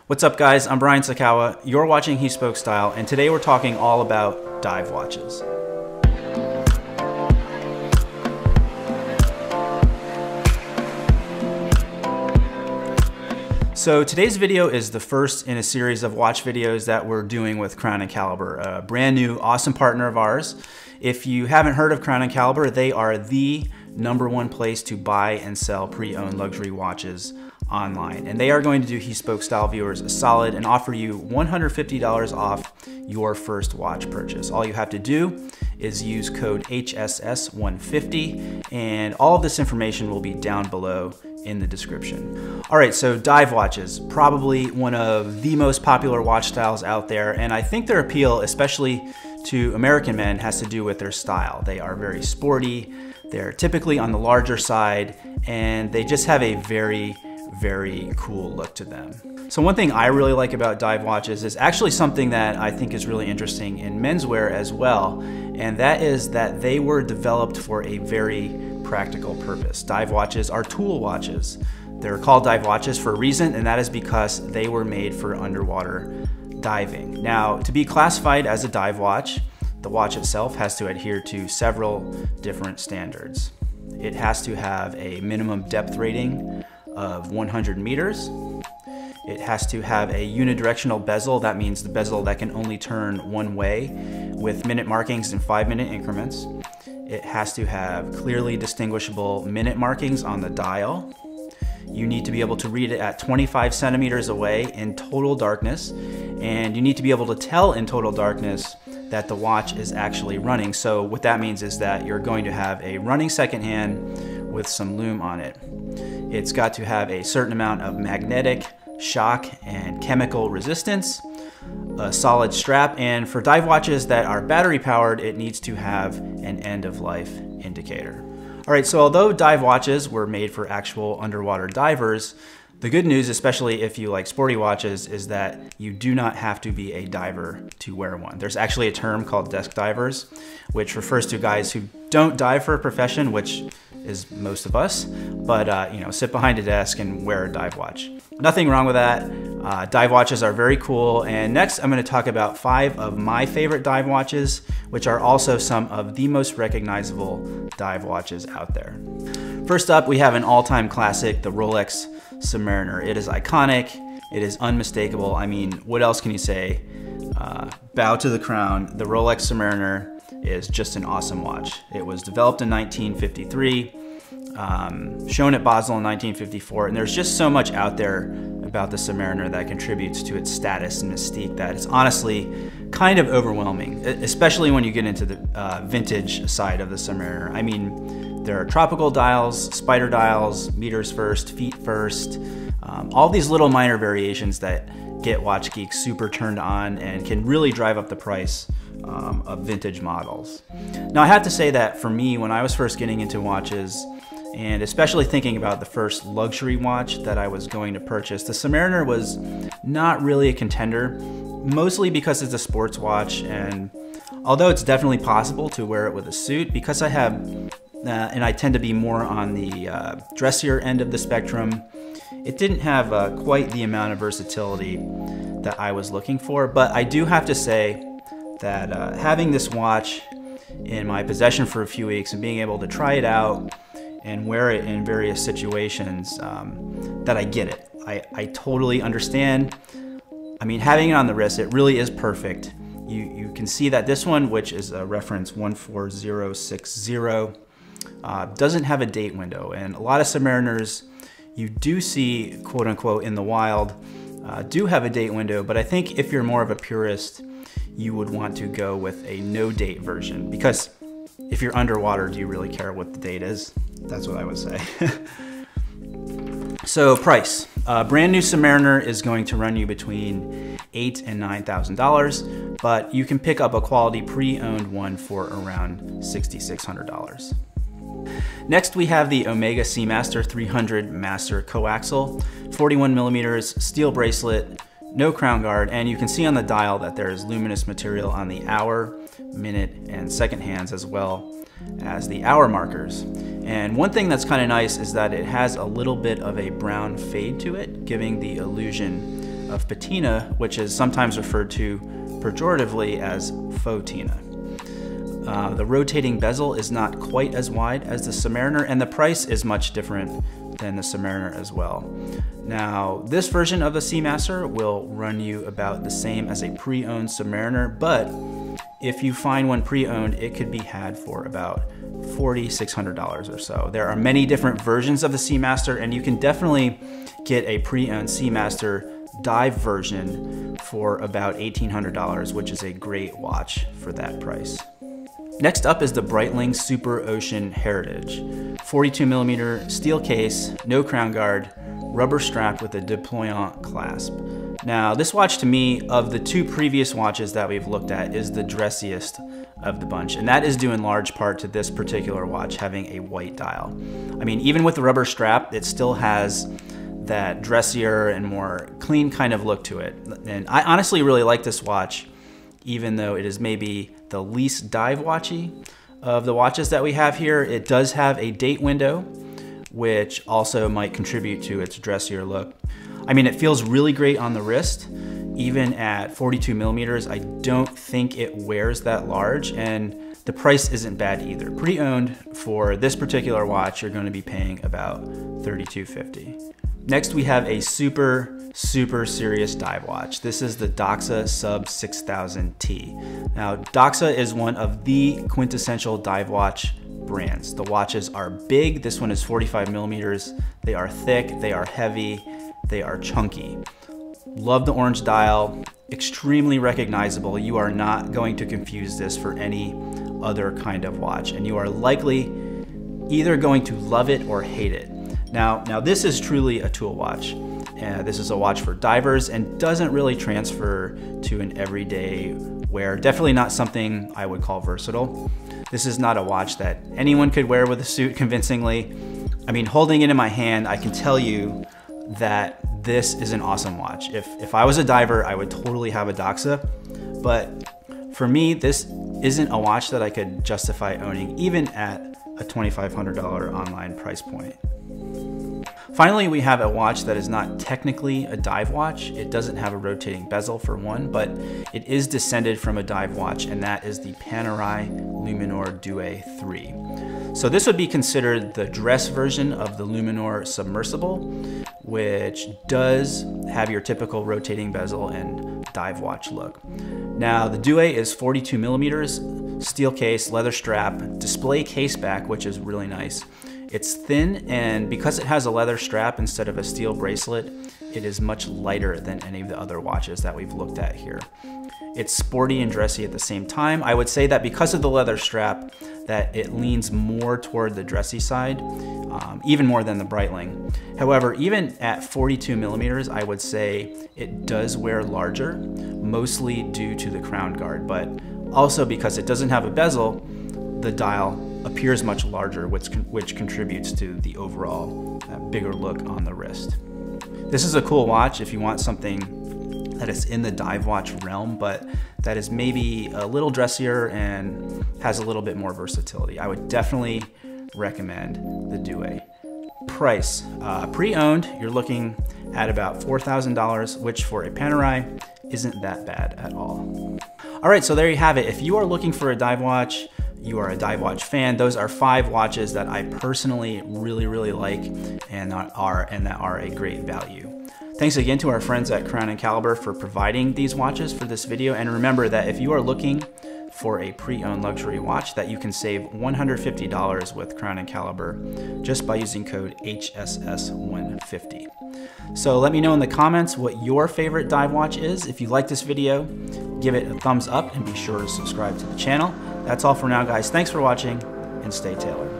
What's up guys, I'm Brian Sakawa, you're watching He Spoke Style, and today we're talking all about dive watches. So today's video is the first in a series of watch videos that we're doing with Crown & Caliber, a brand new awesome partner of ours. If you haven't heard of Crown & Caliber, they are the #1 place to buy and sell pre-owned luxury watches online. And they are going to do He Spoke Style viewers a solid and offer you $150 off your first watch purchase. All you have to do is use code HSS150, and all of this information will be down below in the description. All right, so dive watches, probably one of the most popular watch styles out there, and I think their appeal, especially to American men, has to do with their style. They are very sporty, they're typically on the larger side, and they just have a very cool look to them. So one thing I really like about dive watches is actually something that I think is really interesting in menswear as well, and that is that they were developed for a very practical purpose. Dive watches are tool watches. They're called dive watches for a reason, and that is because they were made for underwater diving. Now, to be classified as a dive watch, the watch itself has to adhere to several different standards. It has to have a minimum depth rating of 100 meters. It has to have a unidirectional bezel. That means the bezel that can only turn one way with minute markings in 5-minute increments. It has to have clearly distinguishable minute markings on the dial. You need to be able to read it at 25 centimeters away in total darkness, and you need to be able to tell in total darkness that the watch is actually running. So what that means is that you're going to have a running second hand with some lume on it. It's got to have a certain amount of magnetic, shock, and chemical resistance, a solid strap, and for dive watches that are battery powered, it needs to have an end of life indicator. All right, so although dive watches were made for actual underwater divers, the good news, especially if you like sporty watches, is that you do not have to be a diver to wear one. There's actually a term called desk divers, which refers to guys who don't dive for a profession, which is most of us, but you know, sit behind a desk and wear a dive watch. Nothing wrong with that. Dive watches are very cool. And next, I'm going to talk about 5 of my favorite dive watches, which are also some of the most recognizable dive watches out there. First up, we have an all-time classic, the Rolex Submariner. It is iconic. It is unmistakable. I mean, what else can you say? Bow to the crown. The Rolex Submariner is just an awesome watch. It was developed in 1953, shown at Basel in 1954, and there's just so much out there about the Submariner that contributes to its status and mystique that it's honestly kind of overwhelming, especially when you get into the vintage side of the Submariner. I mean, there are tropical dials, spider dials, meters first, feet first, all these little minor variations that get watch geeks super turned on and can really drive up the price of vintage models. Now, I have to say that for me, when I was first getting into watches, and especially thinking about the first luxury watch that I was going to purchase, the Submariner was not really a contender, mostly because it's a sports watch, and although it's definitely possible to wear it with a suit, because I have, and I tend to be more on the dressier end of the spectrum, it didn't have quite the amount of versatility that I was looking for. But I do have to say that having this watch in my possession for a few weeks and being able to try it out and wear it in various situations, that I get it. I totally understand. I mean, having it on the wrist, it really is perfect. You can see that this one, which is a reference 14060, doesn't have a date window, and a lot of Submariners you do see, quote unquote, in the wild, do have a date window, but I think if you're more of a purist, you would want to go with a no date version, because if you're underwater, do you really care what the date is? That's what I would say. So price, brand new Submariner is going to run you between $8,000 and $9,000, but you can pick up a quality pre-owned one for around $6,600. Next, we have the Omega Seamaster 300 Master Coaxial, 41 millimeters, steel bracelet, no crown guard, and you can see on the dial that there is luminous material on the hour, minute, and second hands, as well as the hour markers. And one thing that's kind of nice is that it has a little bit of a brown fade to it, giving the illusion of patina, which is sometimes referred to pejoratively as fauxtina. The rotating bezel is not quite as wide as the Submariner, and the price is much different than the Submariner as well. Now, this version of the Seamaster will run you about the same as a pre-owned Submariner, but if you find one pre-owned, it could be had for about $4,600 or so. There are many different versions of the Seamaster, and you can definitely get a pre-owned Seamaster dive version for about $1,800, which is a great watch for that price. Next up is the Breitling Super Ocean Heritage. 42mm steel case, no crown guard, rubber strap with a deployant clasp. Now, this watch to me, of the two previous watches that we've looked at, is the dressiest of the bunch, and that is due in large part to this particular watch having a white dial. I mean, even with the rubber strap, it still has that dressier and more clean kind of look to it. And I honestly really like this watch, even though it is maybe the least dive watchy of the watches that we have here. It does have a date window, which also might contribute to its dressier look. I mean, it feels really great on the wrist. Even at 42mm, I don't think it wears that large, and the price isn't bad either. Pre-owned for this particular watch, you're going to be paying about $32.50. Next, we have a super serious dive watch. This is the Doxa Sub 6000T. Now, Doxa is one of the quintessential dive watch brands. The watches are big. This one is 45mm. They are thick, they are heavy, they are chunky. Love the orange dial, extremely recognizable. You are not going to confuse this for any other kind of watch, and you are likely either going to love it or hate it. Now this is truly a tool watch. This is a watch for divers and doesn't really transfer to an everyday wear. Definitely not something I would call versatile. This is not a watch that anyone could wear with a suit convincingly. I mean, holding it in my hand, I can tell you that this is an awesome watch. If I was a diver, I would totally have a Doxa, but for me, this isn't a watch that I could justify owning even at a $2,500 online price point. Finally, we have a watch that is not technically a dive watch. It doesn't have a rotating bezel for one, but it is descended from a dive watch, and that is the Panerai Luminor Due 3. So this would be considered the dress version of the Luminor Submersible, which does have your typical rotating bezel and dive watch look. Now, the Due is 42mm, steel case, leather strap, display case back, which is really nice. It's thin, and because it has a leather strap instead of a steel bracelet, it is much lighter than any of the other watches that we've looked at here. It's sporty and dressy at the same time. I would say that because of the leather strap, that it leans more toward the dressy side, even more than the Breitling. However, even at 42mm, I would say it does wear larger, mostly due to the crown guard, but also because it doesn't have a bezel, the dial appears much larger, which contributes to the overall bigger look on the wrist. This is a cool watch if you want something that is in the dive watch realm, but that is maybe a little dressier and has a little bit more versatility. I would definitely recommend the Due. Price, pre-owned, you're looking at about $4,000, which for a Panerai isn't that bad at all. All right, so there you have it. If you are looking for a dive watch, you are a dive watch fan, those are 5 watches that I personally really like and that are a great value. Thanks again to our friends at Crown & Caliber for providing these watches for this video, and remember that if you are looking for a pre-owned luxury watch, that you can save $150 with Crown & Caliber just by using code HSS150. So let me know in the comments what your favorite dive watch is. If you like this video, give it a thumbs up and be sure to subscribe to the channel. That's all for now, guys. Thanks for watching, and stay tailored.